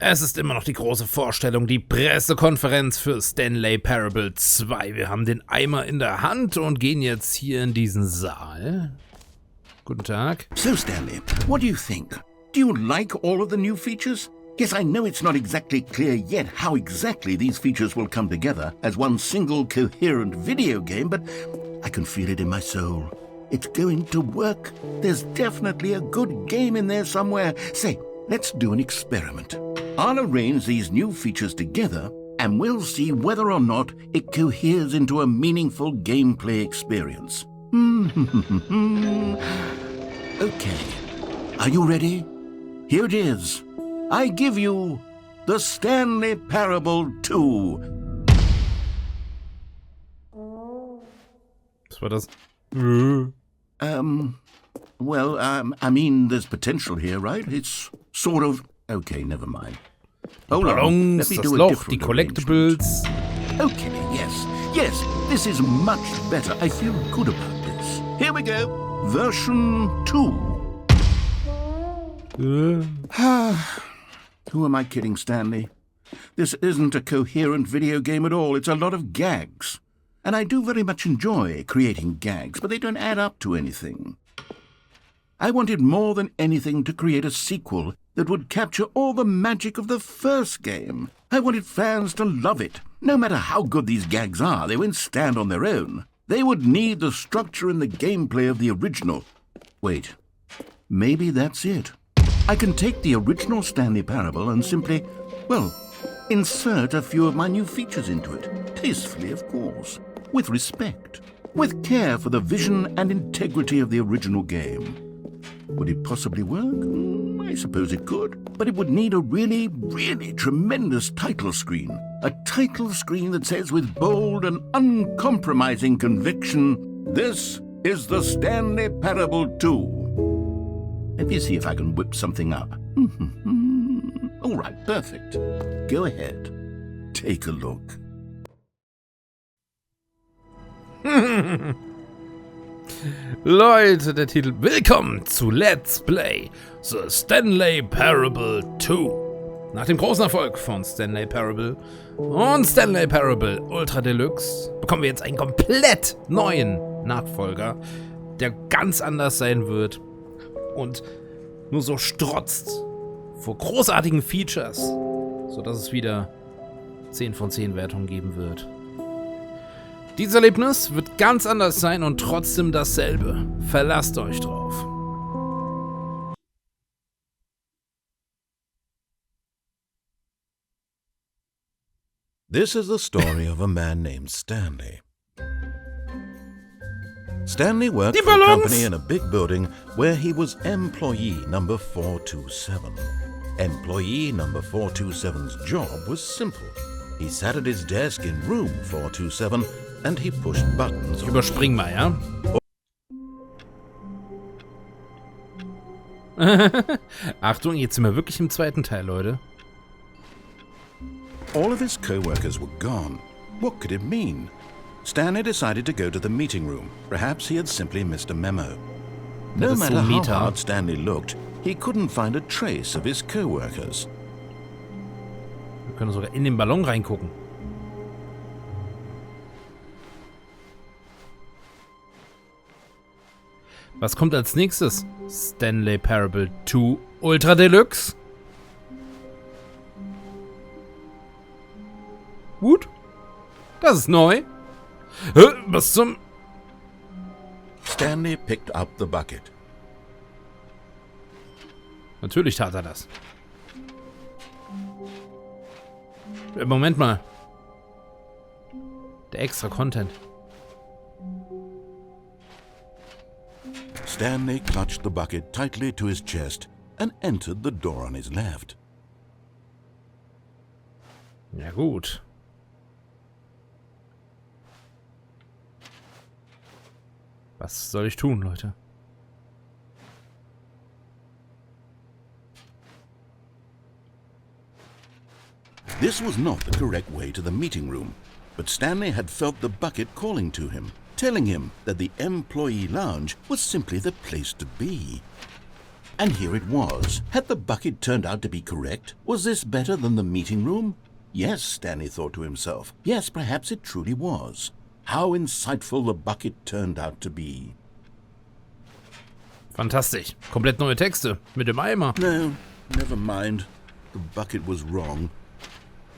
Es ist immer noch die große Vorstellung, die Pressekonferenz für Stanley Parable 2. Wir haben den Eimer in der Hand und gehen jetzt hier in diesen Saal. Guten Tag. So, Stanley, what do you think? Do you like all of the new features? Yes, I know it's not exactly clear yet how exactly these features will come together as one single coherent video game, but I can feel it in my soul. It's going to work. There's definitely a good game in there somewhere. Say, let's do an experiment. I'll arrange these new features together, and we'll see whether or not it coheres into a meaningful gameplay experience. Okay, are you ready? Here it is. I give you the Stanley Parable 2. Was war das? I mean, there's potential here, right? It's sort of... Okay, never mind. Hold on, Ballons, let me das do a Loch, different die Collectibles. Okay, yes, this is much better. I feel good about this. Here we go. Version 2. Who am I kidding, Stanley? This isn't a coherent video game at all. It's a lot of gags. And I do very much enjoy creating gags, but they don't add up to anything. I wanted more than anything to create a sequel that would capture all the magic of the first game. I wanted fans to love it. No matter how good these gags are, they won't stand on their own. They would need the structure and the gameplay of the original. Wait, maybe that's it. I can take the original Stanley Parable and simply, well, insert a few of my new features into it. Tastefully, of course. With respect. With care for the vision and integrity of the original game. Would it possibly work? I suppose it could. But it would need a really, really tremendous title screen. A title screen that says with bold and uncompromising conviction, "This is the Stanley Parable 2. Let me see if I can whip something up. All right, perfect. Go ahead. Take a look. Leute, der Titel. Willkommen zu Let's Play The Stanley Parable 2. Nach dem großen Erfolg von Stanley Parable und Stanley Parable Ultra Deluxe bekommen wir jetzt einen komplett neuen Nachfolger, der ganz anders sein wird und nur so strotzt vor großartigen Features, sodass es wieder 10 von 10 Wertungen geben wird. Dieses Erlebnis wird ganz anders sein und trotzdem dasselbe. Verlasst euch drauf. This is the story of a man named Stanley. Stanley worked for a company in a big building where he was employee number 427. Employee number 427's job was simple. He sat at his desk in room 427 and he pushed buttons. Überspring mal, ja? Achtung, jetzt sind wir wirklich im zweiten Teil, Leute. All of his co-workers were gone. What could it mean? Stanley decided to go to the meeting room. Perhaps he had simply missed a memo. No matter how hard Stanley looked, he couldn't find a trace of his co-workers. Wir können sogar in den Ballon reingucken. Was kommt als nächstes? Stanley Parable 2 Ultra Deluxe? Gut. Das ist neu. Was zum... Stanley picked up the bucket. Natürlich tat er das. Moment mal. Der extra Content. Stanley clutched the bucket tightly to his chest and entered the door on his left. Ja gut. Was soll ich tun, Leute? This was not the correct way to the meeting room, but Stanley had felt the bucket calling to him, telling him that the employee lounge was simply the place to be. And here it was. Had the bucket turned out to be correct? Was this better than the meeting room? Yes, Stanley thought to himself. Yes, perhaps it truly was. How insightful the bucket turned out to be. Fantastisch. Komplett neue Texte. Mit dem Eimer. No, never mind. The bucket was wrong.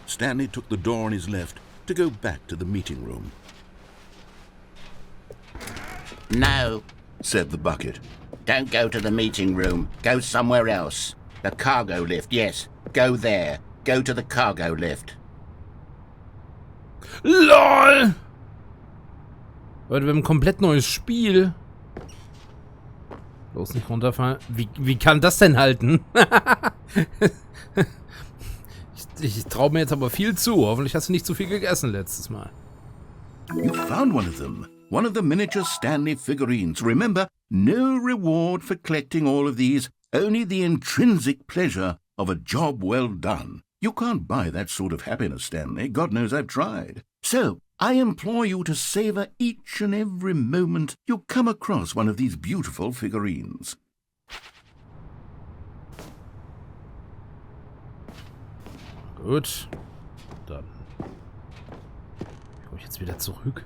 Stanley took the door on his left to go back to the meeting room. No, Said the bucket. don't go to the meeting room. Go somewhere else. The cargo lift, yes. Go there. Go to the cargo lift. LOL! Leute, wir haben ein komplett neues Spiel. Los, nicht runterfallen. Wie kann das denn halten? ich traue mir jetzt aber viel zu. Hoffentlich hast du nicht zu viel gegessen letztes Mal. You found one of them. One of the miniature Stanley figurines. Remember, no reward for collecting all of these. Only the intrinsic pleasure of a job well done. You can't buy that sort of happiness, Stanley. God knows I've tried. So, I implore you to savor each and every moment you come across one of these beautiful figurines. Gut. Dann. Komme ich jetzt wieder zurück?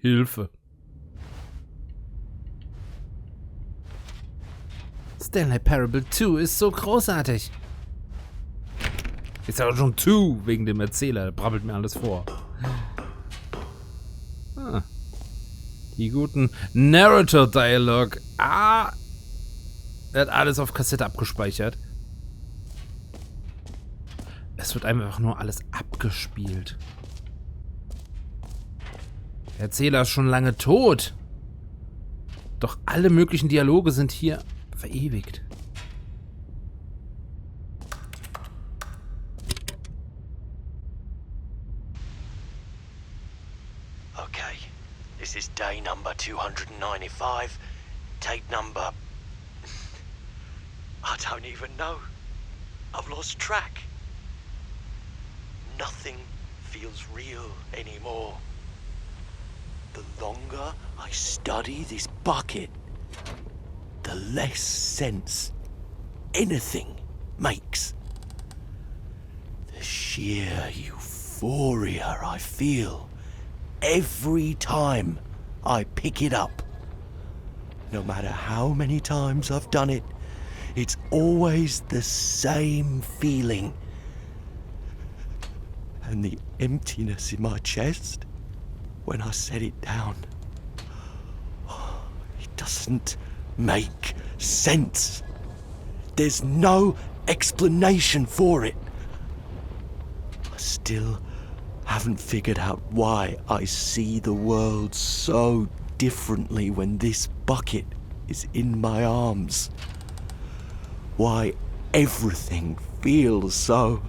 Hilfe. Stanley Parable 2 ist so großartig. Ist ja auch schon 2 wegen dem Erzähler. Der brabbelt mir alles vor. Ah. Die guten Narrator Dialog. Ah. Er hat alles auf Kassette abgespeichert. Es wird einfach nur alles abgespielt. Der Erzähler ist schon lange tot. Doch alle möglichen Dialoge sind hier verewigt. Okay, this is day number 295, tape number... I don't even know. I've lost track. Nothing feels real anymore. The longer I study this bucket, the less sense anything makes. The sheer euphoria I feel every time I pick it up. No matter how many times I've done it, it's always the same feeling. And the emptiness in my chest when I set it down. It doesn't make sense. There's no explanation for it. I still haven't figured out why I see the world so differently when this bucket is in my arms. Why everything feels so...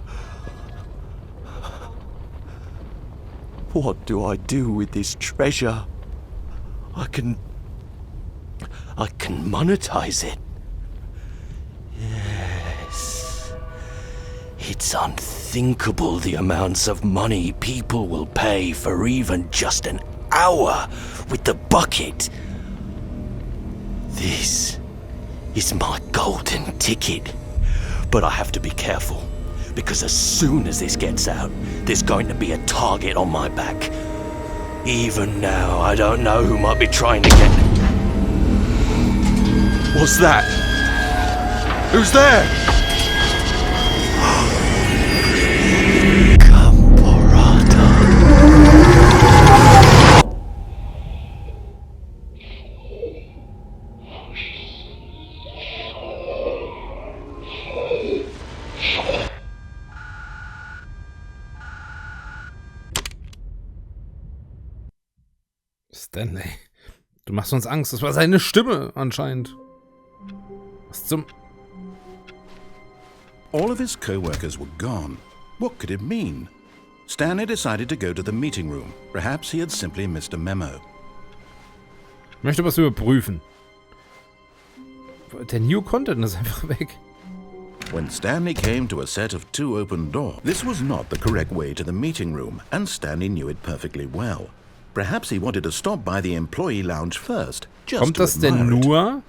What do I do with this treasure? I can monetize it. Yes. It's unthinkable the amounts of money people will pay for even just an hour with the bucket. This is my golden ticket. But I have to be careful, because as soon as this gets out, there's going to be a target on my back. Even now, I don't know who might be trying to get... What's that? Who's there? Stanley, du machst uns Angst. Das war seine Stimme anscheinend. Was zum... All of his co-workers were gone. What could it mean? Stanley decided to go to the meeting room. Perhaps he had simply missed a memo. Ich möchte was überprüfen. Der New Content ist einfach weg. When Stanley came to a set of 2 open doors, this was not the correct way to the meeting room, and Stanley knew it perfectly well. Perhaps he wanted to stop by the employee lounge first, just Kommt to das denn admire it. nur?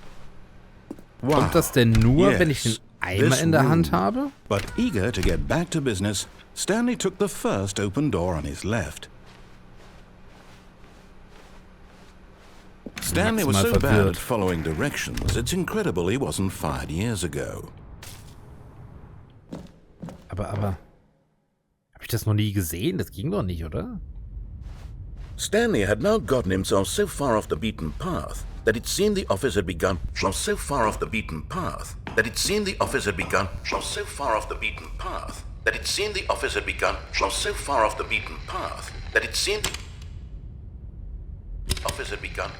Wow. Kommt das denn nur, Yes, wenn ich den Eimer this in der Hand room. habe? But eager to get back to business, Stanley took the first open door on his left. Stanley was so bad at following directions, it's incredible he wasn't fired years ago. Aber, habe ich das noch nie gesehen? Das ging doch nicht, oder? Stanley had now gotten himself so far off the beaten path that it seemed the office had begun. So far off the beaten path that it seemed the office had begun. So far off the beaten path that it seemed the office had begun. So far off the beaten path that it seemed the office had begun.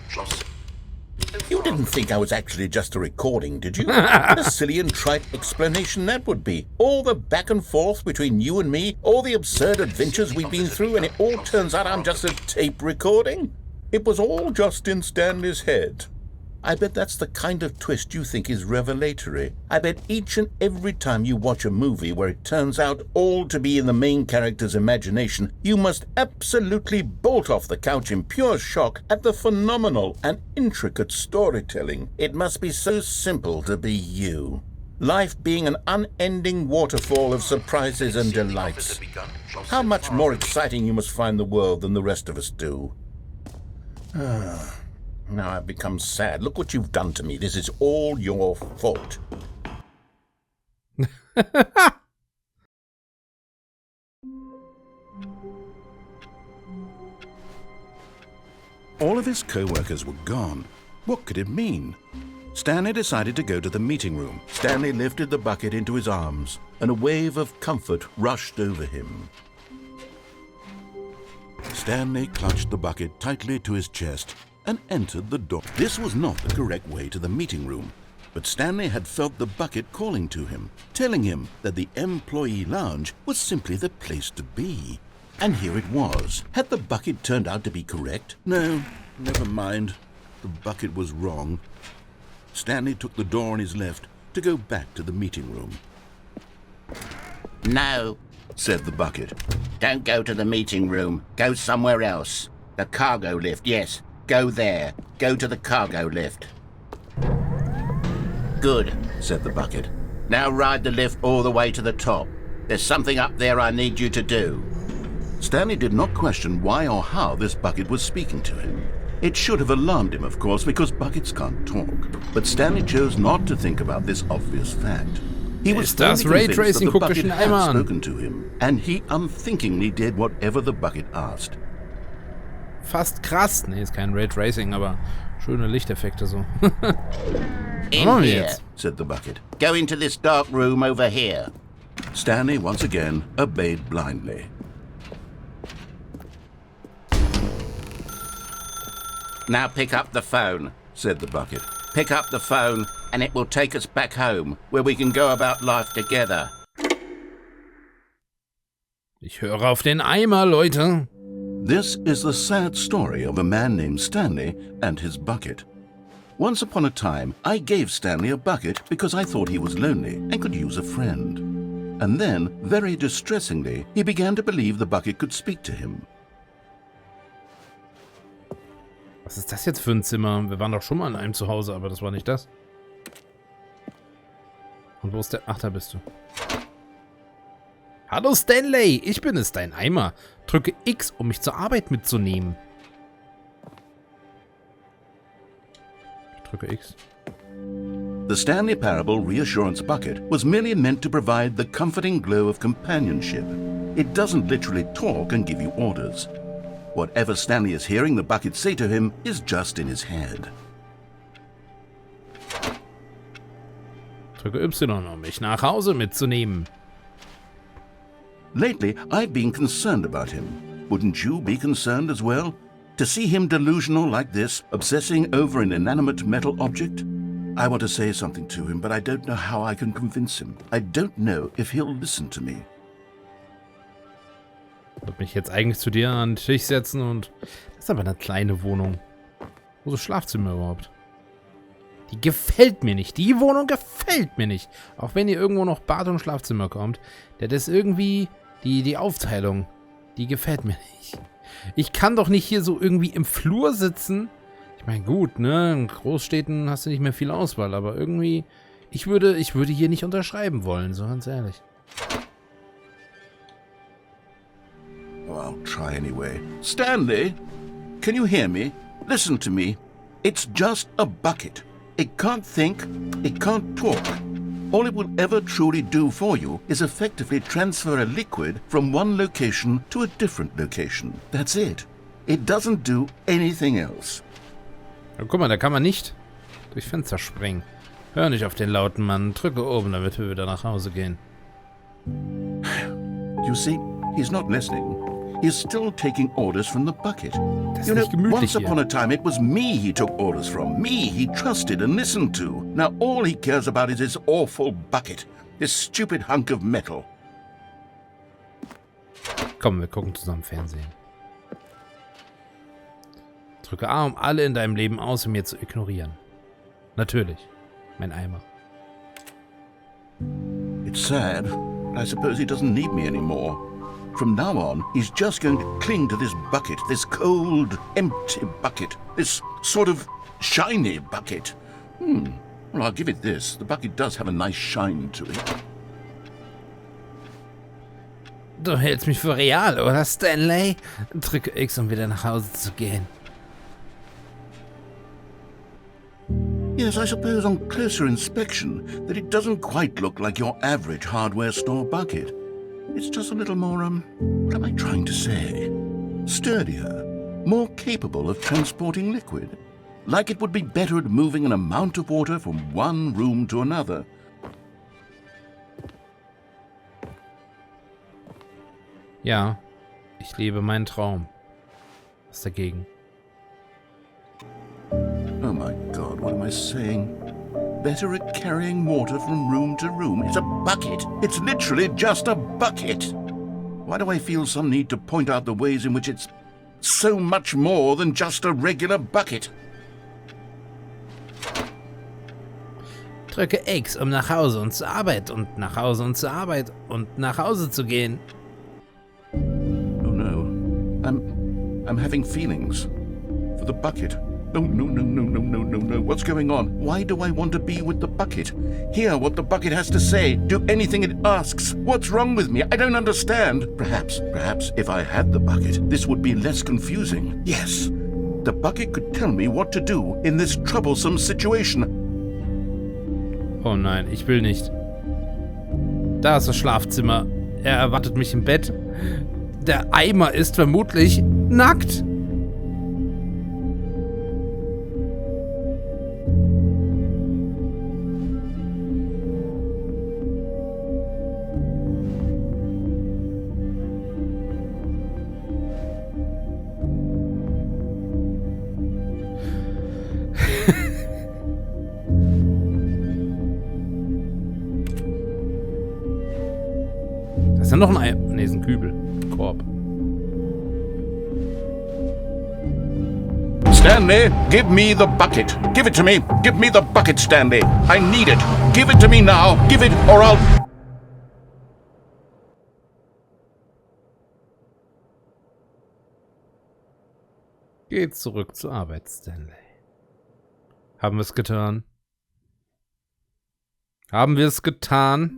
You didn't think I was actually just a recording, did you? What a silly and trite explanation that would be. All the back and forth between you and me, all the absurd adventures we've been through, and it all turns out I'm just a tape recording? It was all just in Stanley's head. I bet that's the kind of twist you think is revelatory. I bet each and every time you watch a movie where it turns out all to be in the main character's imagination, you must absolutely bolt off the couch in pure shock at the phenomenal and intricate storytelling. It must be so simple to be you. Life being an unending waterfall of surprises and delights. How much more exciting you must find the world than the rest of us do. Now I've become sad. Look what you've done to me. This is all your fault. All of his co-workers were gone. What could it mean? Stanley decided to go to the meeting room. Stanley lifted the bucket into his arms, and a wave of comfort rushed over him. Stanley clutched the bucket tightly to his chest and entered the door. This was not the correct way to the meeting room, but Stanley had felt the bucket calling to him, telling him that the employee lounge was simply the place to be. And here it was. Had the bucket turned out to be correct? No, never mind. The bucket was wrong. Stanley took the door on his left to go back to the meeting room. No, said the bucket. don't go to the meeting room. Go somewhere else. The cargo lift, yes. Go there. Go to the cargo lift. Good, said the bucket. Now ride the lift all the way to the top. There's something up there I need you to do. Stanley did not question why or how this bucket was speaking to him. It should have alarmed him, of course, because buckets can't talk. But Stanley chose not to think about this obvious fact. He was das firmly Ray convinced that Tracing? the Guck bucket dich den had Eimer an. spoken to him, and he unthinkingly did whatever the bucket asked. Fast krass. Nee, ist kein Raytracing, aber schöne Lichteffekte so. In machen wir here, jetzt? Said the bucket. go into this dark room over here. Stanley once again obeyed blindly. Now pick up the phone, Said the bucket. Pick up the phone and it will take us back home, where we can go about life together. Ich höre auf den Eimer, Leute. This is the sad story of a man named Stanley and his bucket. Once upon a time, I gave Stanley a bucket because I thought he was lonely and could use a friend. And then, very distressingly, he began to believe the bucket could speak to him. Was ist das jetzt für ein Zimmer? Wir waren doch schon mal in einem Zuhause, aber das war nicht das. Und wo ist der? Ach, da bist du. Hallo Stanley, ich bin es, dein Eimer. Drücke X, um mich zur Arbeit mitzunehmen. Ich drücke X. The Stanley Parable Reassurance Bucket was merely meant to provide the comforting glow of companionship. It doesn't literally talk and give you orders. Whatever Stanley is hearing the bucket say to him is just in his head. Drücke Y, um mich nach Hause mitzunehmen. Lately, I've been concerned about him. Wouldn't you be concerned as well? To see him delusional like this, obsessing over an inanimate metal object? I want to say something to him, but I don't know how I can convince him. I don't know if he'll listen to me. Ich würde mich jetzt eigentlich zu dir an den Tisch setzen und... Das ist aber eine kleine Wohnung. Wo ist das Schlafzimmer überhaupt? Die gefällt mir nicht. Die Wohnung gefällt mir nicht. Auch wenn hier irgendwo noch Bad und Schlafzimmer kommt. Das ist irgendwie... Die Aufteilung, die gefällt mir nicht. Ich kann doch nicht hier so irgendwie im Flur sitzen. Ich meine, gut, ne? In Großstädten hast du nicht mehr viel Auswahl, aber irgendwie... Ich würde hier nicht unterschreiben wollen, so ganz ehrlich. Oh, I'll try anyway. Stanley, can you hear me? Listen to me. It's just a bucket. It can't think, it can't talk. All it will ever truly do for you is effectively transfer a liquid from one location to a different location. That's it. It doesn't do anything else. Ja, guck mal, da kann man nicht durch Fenster springen. Hör nicht auf den lauten Mann. Drücke oben, damit wir wieder nach Hause gehen. You see, he's not listening. He's still taking orders from the bucket. Das ist nicht gemütlich once upon a time it was me he took orders from. Me he trusted and listened to. Now all he cares about is his awful bucket. This stupid hunk of metal. Komm, wir gucken zusammen Fernsehen. Drücke A, um alle in deinem Leben außer mir zu ignorieren. Natürlich. Mein Eimer. It's sad, but I suppose he doesn't need me anymore. From now on, he's just going to cling to this bucket, this cold, empty bucket, this sort of shiny bucket. Well, I'll give it this. The bucket does have a nice shine to it. Du hältst mich für real, oder Stanley? Drücke X, um wieder nach Hause zu gehen. Yes, I suppose on closer inspection that it doesn't quite look like your average hardware store bucket. It's just a little more, what am I trying to say? Sturdier, more capable of transporting liquid. Like it would be better at moving an amount of water from one room to another. Ja, ich lebe meinen Traum. Was dagegen? Oh my God, what am I saying? Better at carrying water from room to room. It's a bucket. It's literally just a bucket. Why do I feel some need to point out the ways in which it's so much more than just a regular bucket? Drücke X, um nach Hause und zur Arbeit und nach Hause und zur Arbeit und nach Hause zu gehen. Oh no. I'm having feelings. For the bucket. No. What's going on? Why do I want to be with the bucket? Hear what the bucket has to say. Do anything it asks. What's wrong with me? I don't understand. Perhaps if I had the bucket, this would be less confusing. Yes. The bucket could tell me what to do in this troublesome situation. Oh nein, ich will nicht. Da ist das Schlafzimmer. Er erwartet mich im Bett. Der Eimer ist vermutlich nackt. Das ist ja noch ein Ei. Ne, ist ein Kübel. Korb. Stanley, give me the bucket. Give it to me. Give me the bucket, Stanley. I need it. Give it to me now. Give it or I'll... Geht zurück zur Arbeit, Stanley. Haben wir es getan? Haben wir es getan?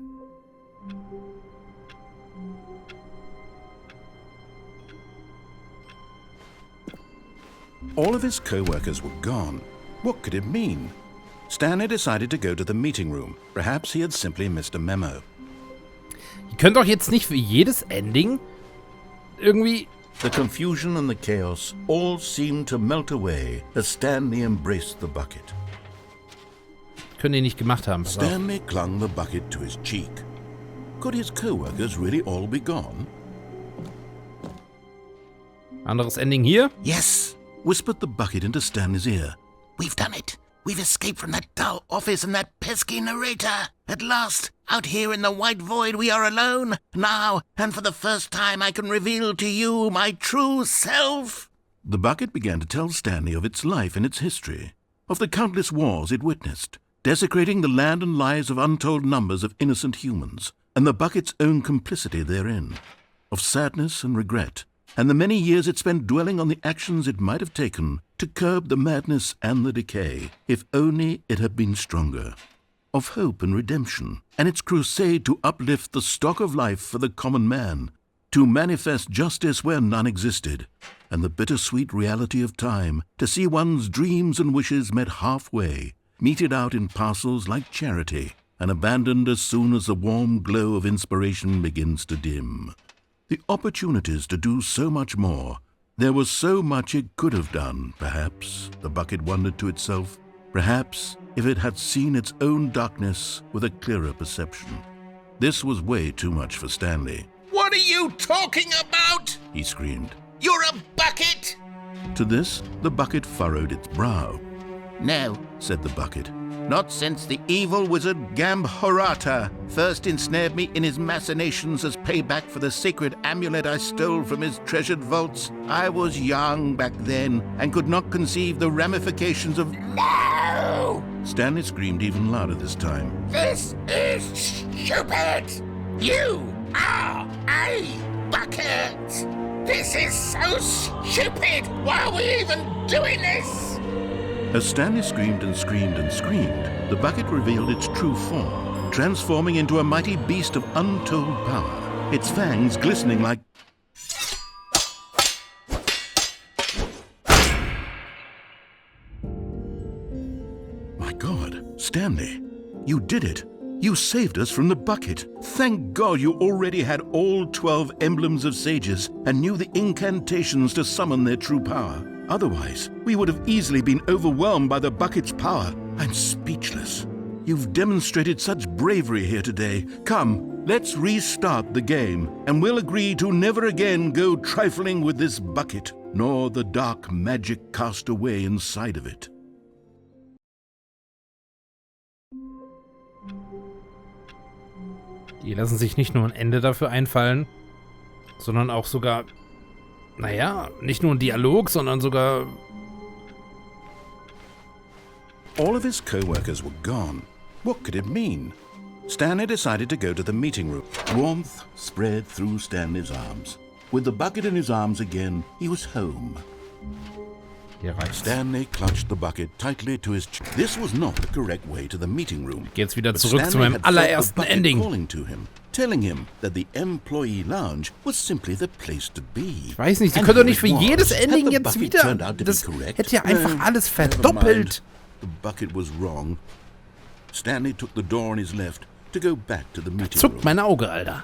All of his co-workers were gone. What could it mean? Stanley decided to go to the meeting room. Perhaps he had simply missed a memo. Ihr könnt doch jetzt nicht für jedes Ending irgendwie... The confusion and the chaos all seemed to melt away as Stanley embraced the bucket. Können die nicht gemacht haben. Stanley clung the bucket to his cheek. Could his co-workers really all be gone? Anderes Ending hier. Yes, whispered the bucket into Stanley's ear. We've done it. We've escaped from that dull office and that pesky narrator. At last, out here in the white void, we are alone. Now, and for the first time, I can reveal to you my true self. The bucket began to tell Stanley of its life and its history, of the countless wars it witnessed, desecrating the land and lives of untold numbers of innocent humans, and the bucket's own complicity therein, of sadness and regret, and the many years it spent dwelling on the actions it might have taken to curb the madness and the decay, if only it had been stronger. Of hope and redemption, and its crusade to uplift the stock of life for the common man, to manifest justice where none existed, and the bittersweet reality of time, to see one's dreams and wishes met halfway, meted out in parcels like charity, and abandoned as soon as the warm glow of inspiration begins to dim. The opportunities to do so much more. There was so much it could have done, perhaps, the bucket wondered to itself. Perhaps if it had seen its own darkness with a clearer perception. This was way too much for Stanley. What are you talking about? He screamed. You're a bucket! To this, the bucket furrowed its brow. No, said the bucket. not since the evil wizard Gambhorata first ensnared me in his machinations as payback for the sacred amulet I stole from his treasured vaults. I was young back then and could not conceive the ramifications of... No! Stanley screamed even louder this time. This is stupid! You are a bucket! This is so stupid! Why are we even doing this? As Stanley screamed and screamed and screamed, the bucket revealed its true form, transforming into a mighty beast of untold power, its fangs glistening like... My God, Stanley, you did it! You saved us from the bucket. Thank God you already had all 12 emblems of sages and knew the incantations to summon their true power. Otherwise, we would have easily been overwhelmed by the bucket's power. I'm speechless. You've demonstrated such bravery here today. Come, let's restart the game, and we'll agree to never again go trifling with this bucket, nor the dark magic cast away inside of it. Die lassen sich nicht nur ein Ende dafür einfallen, sondern auch sogar, naja, nicht nur ein Dialog, sondern sogar... All of his co-workers were gone. What could it mean? Stanley decided to go to the meeting room. Warmth spread through Stanley's arms. With the bucket in his arms again, he was home. Hier reicht's. Stanley clutched the bucket tightly to his chest. This was not the correct way to the meeting room. Geht's wieder But zurück zu Stanley meinem had felt allerersten the bucket Ending. calling to him, telling him that the employee lounge was simply the place to be. Ich weiß nicht, Sie And können doch here nicht für it was. jedes Had Ending the jetzt bucket wieder... turned out to be Das correct? hätte ja einfach No, alles never verdoppelt. mind. The bucket was wrong. Stanley took the door on his left to go back to the meeting room. Zuckt mein Auge, Alter.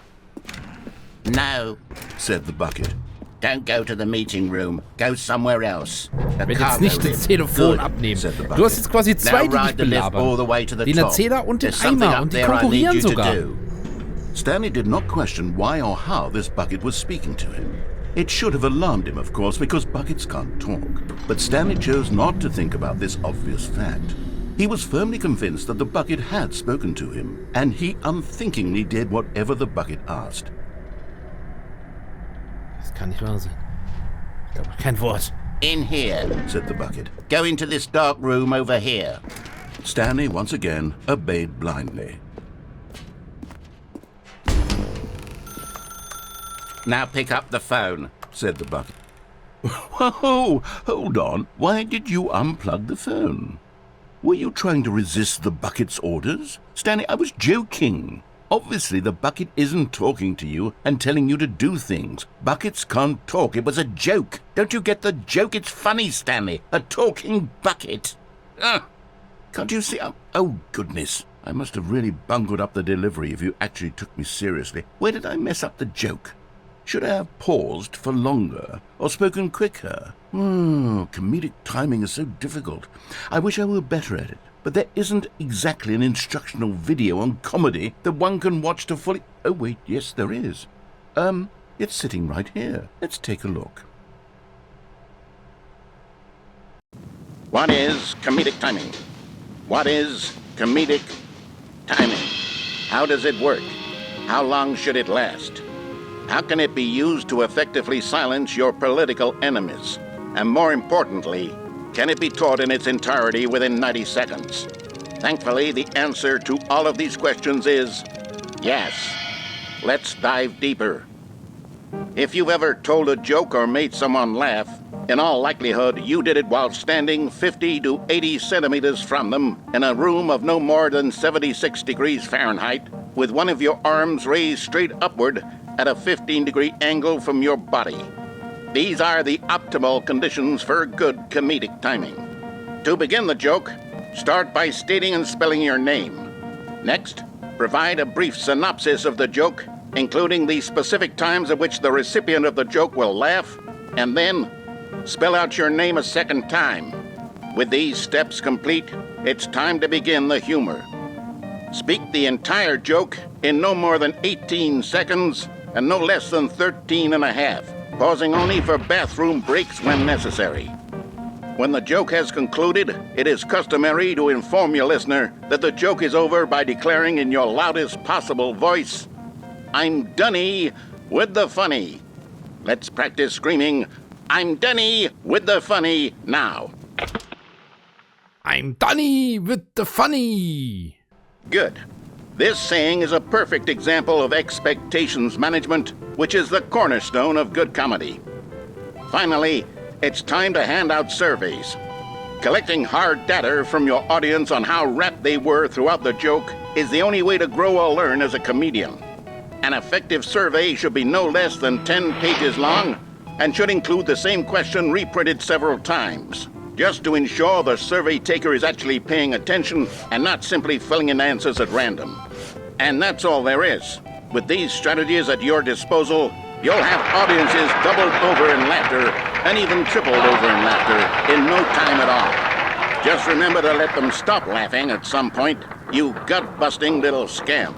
No, Said the bucket. don't go to the meeting room. Go somewhere else. The Ich werde jetzt cargo nicht das lift. Telefon Good. abnehmen. said the Du bucket. hast jetzt quasi Now zwei, die dich ride the lift all belabern. the way to the Den top. Erzähler und den There's something Eimer. up Und die there I need konkurrieren you to sogar. do. Stanley did not question why or how this bucket was speaking to him. It should have alarmed him, of course, because buckets can't talk. But Stanley chose not to think about this obvious fact. He was firmly convinced that the bucket had spoken to him, and he unthinkingly did whatever the bucket asked. Das kann nicht wahr sein. Ich glaube kein Wort. In here. Said the bucket. Go into this dark room over here. Stanley once again obeyed blindly. Now pick up the phone. Said the bucket. Whoa, hold on. Why did you unplug the phone? Were you trying to resist the bucket's orders? Stanley, I was joking. Obviously, the bucket isn't talking to you and telling you to do things. Buckets can't talk. It was a joke. Don't you get the joke? It's funny, Stanley. A talking bucket. Can't you see? Oh, goodness. I must have really bungled up the delivery if you actually took me seriously. Where did I mess up the joke? Should I have paused for longer or spoken quicker? Comedic timing is so difficult. I wish I were better at it. But there isn't exactly an instructional video on comedy that one can watch to fully... Oh, wait, yes, there is. It's sitting right here. Let's take a look. What is comedic timing? What is comedic timing? How does it work? How long should it last? How can it be used to effectively silence your political enemies? And more importantly, can it be taught in its entirety within 90 seconds? Thankfully, the answer to all of these questions is yes. Let's dive deeper. If you've ever told a joke or made someone laugh, in all likelihood, you did it while standing 50 to 80 centimeters from them in a room of no more than 76 degrees Fahrenheit, with one of your arms raised straight upward at a 15-degree angle from your body. These are the optimal conditions for good comedic timing. To begin the joke, start by stating and spelling your name. Next, provide a brief synopsis of the joke, including the specific times at which the recipient of the joke will laugh, and then spell out your name a second time. With these steps complete, it's time to begin the humor. Speak the entire joke in no more than 18 seconds and no less than 13 and a half, pausing only for bathroom breaks when necessary. When the joke has concluded, it is customary to inform your listener that the joke is over by declaring in your loudest possible voice, "I'm dunny with the funny." Let's practice screaming, "I'm dunny with the funny" now. I'm Danny with the funny. Good. This saying is a perfect example of expectations management, which is the cornerstone of good comedy. Finally, it's time to hand out surveys. Collecting hard data from your audience on how rapt they were throughout the joke is the only way to grow or learn as a comedian. An effective survey should be no less than 10 pages long and should include the same question reprinted several times, just to ensure the survey taker is actually paying attention and not simply filling in answers at random. And that's all there is. With these strategies at your disposal, you'll have audiences doubled over in laughter and even tripled over in laughter in no time at all. Just remember to let them stop laughing at some point, you gut-busting little scamp.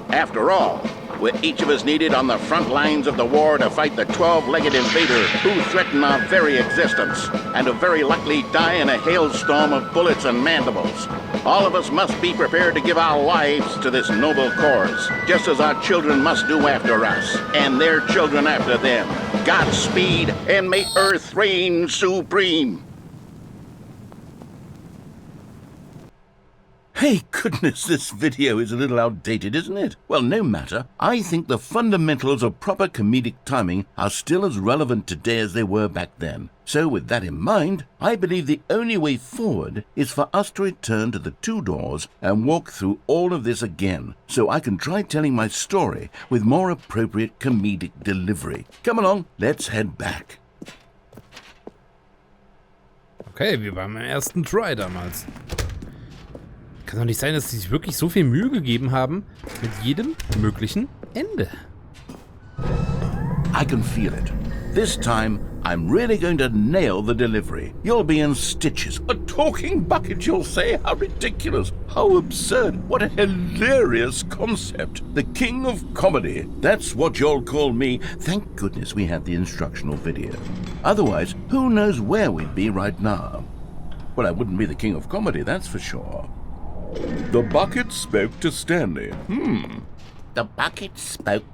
After all, we're each of us needed on the front lines of the war to fight the 12-legged invader who threaten our very existence and who very likely die in a hailstorm of bullets and mandibles. All of us must be prepared to give our lives to this noble cause, just as our children must do after us, and their children after them. Godspeed, and may Earth reign supreme. Hey, goodness, this video is a little outdated, isn't it? Well, no matter. I think the fundamentals of proper comedic timing are still as relevant today as they were back then. So with that in mind, I believe the only way forward is for us to return to the two doors and walk through all of this again, so I can try telling my story with more appropriate comedic delivery. Come along, let's head back. Okay, wie beim ersten Try damals. Kann doch nicht sein, dass sie sich wirklich so viel Mühe gegeben haben mit jedem möglichen Ende. I can feel it. This time, I'm really going to nail the delivery. You'll be in stitches. A talking bucket, you'll say? How ridiculous. How absurd. What a hilarious concept. The king of comedy. That's what you'll call me. Thank goodness we had the instructional video. Otherwise, who knows where we'd be right now? Well, I wouldn't be the king of comedy, that's for sure. The bucket spoke to Stanley. The bucket spoke.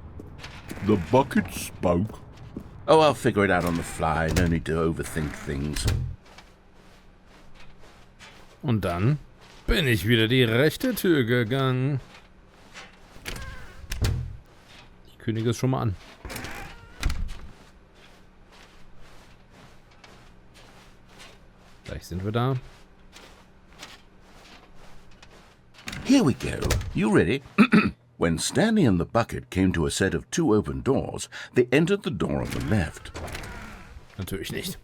The bucket spoke. Oh, I'll figure it out on the fly. No need to overthink things. Und dann bin ich wieder die rechte Tür gegangen. Ich kündige es schon mal an. Gleich sind wir da. Here we go. You ready? When Stanley and the bucket came to a set of two open doors, they entered the door on the left. Natürlich nicht.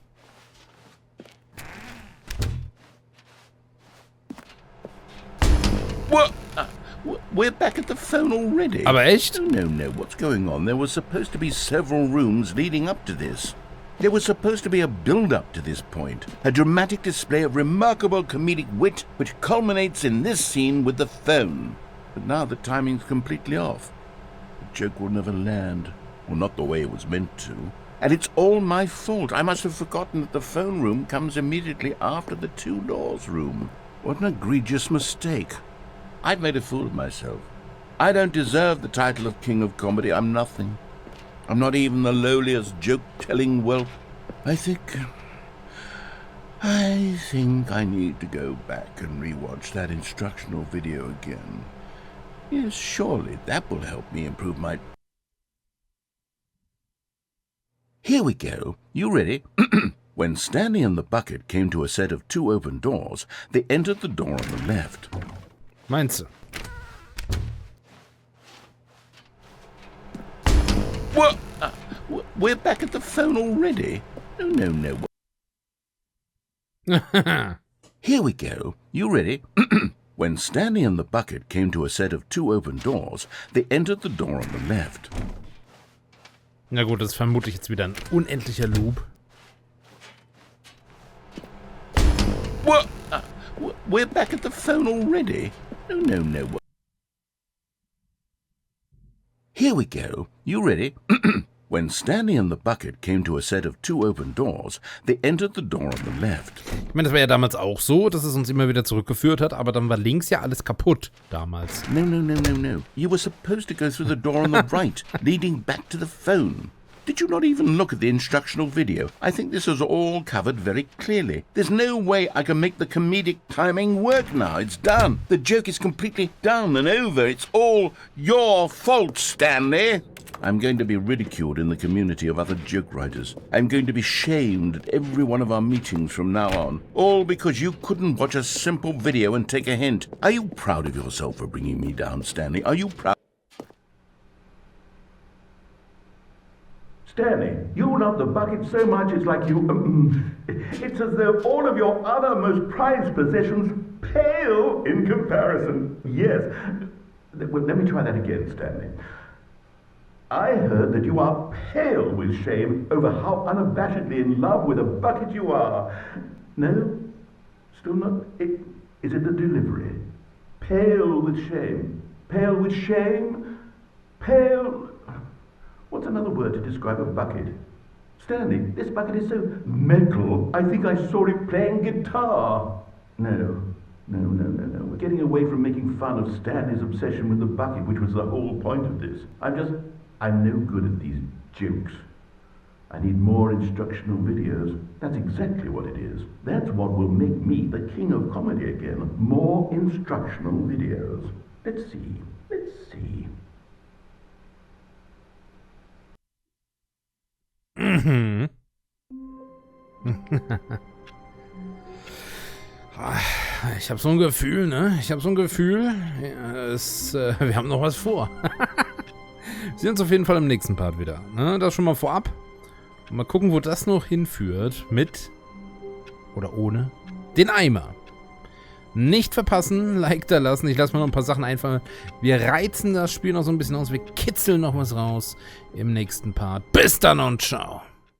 What? We're back at the phone already. Aber echt? Oh, no. What's going on? There were supposed to be several rooms leading up to this. There was supposed to be a build-up to this point, a dramatic display of remarkable comedic wit which culminates in this scene with the phone. But now the timing's completely off. The joke will never land, or not the way it was meant to. And it's all my fault. I must have forgotten that the phone room comes immediately after the two doors room. What an egregious mistake. I've made a fool of myself. I don't deserve the title of King of Comedy. I'm nothing. I'm not even the lowliest joke-telling whelp. I think I need to go back and rewatch that instructional video again. Yes, surely that will help me improve my... Here we go. You ready? When Stanley and the bucket came to a set of 2 open doors, they entered the door on the left. Meinst du? What? We're back at the phone already? No. Here we go. You ready? When Stanley and the bucket came to a set of 2 open doors, they entered the door on the left. Na gut, das ist vermutlich jetzt wieder ein unendlicher Loop. What? We're back at the phone already? No. Here we go. You ready? When Stanley and the bucket came to a set of 2 open doors, they entered the door on the left. Ich meine, das war ja damals auch so, dass es uns immer wieder zurückgeführt hat, aber dann war links ja alles kaputt damals. No. You were supposed to go through the door on the right, leading back to the phone. Did you not even look at the instructional video? I think this is all covered very clearly. There's no way I can make the comedic timing work now. It's done. The joke is completely done and over. It's all your fault, Stanley. I'm going to be ridiculed in the community of other joke writers. I'm going to be shamed at every one of our meetings from now on. All because you couldn't watch a simple video and take a hint. Are you proud of yourself for bringing me down, Stanley? Are you proud? Stanley, you love the bucket so much it's like you... it's as though all of your other most prized possessions pale in comparison. Yes. Well, let me try that again, Stanley. I heard that you are pale with shame over how unabashedly in love with a bucket you are. No? Still not? Is it the delivery? Pale with shame. Pale with shame? Pale... What's another word to describe a bucket? Stanley, this bucket is so metal. I think I saw it playing guitar. No. We're getting away from making fun of Stanley's obsession with the bucket, which was the whole point of this. I'm no good at these jokes. I need more instructional videos. That's exactly what it is. That's what will make me the king of comedy again. More instructional videos. Let's see. Mhm. Ich habe so ein Gefühl, ne? Ja, wir haben noch was vor. Wir sehen uns auf jeden Fall im nächsten Part wieder. Ne? Das schon mal vorab. Mal gucken, wo das noch hinführt. Mit oder ohne den Eimer. Nicht verpassen, Like da lassen. Ich lasse mir noch ein paar Sachen einfallen. Wir reizen das Spiel noch so ein bisschen aus. Wir kitzeln noch was raus im nächsten Part. Bis dann und ciao.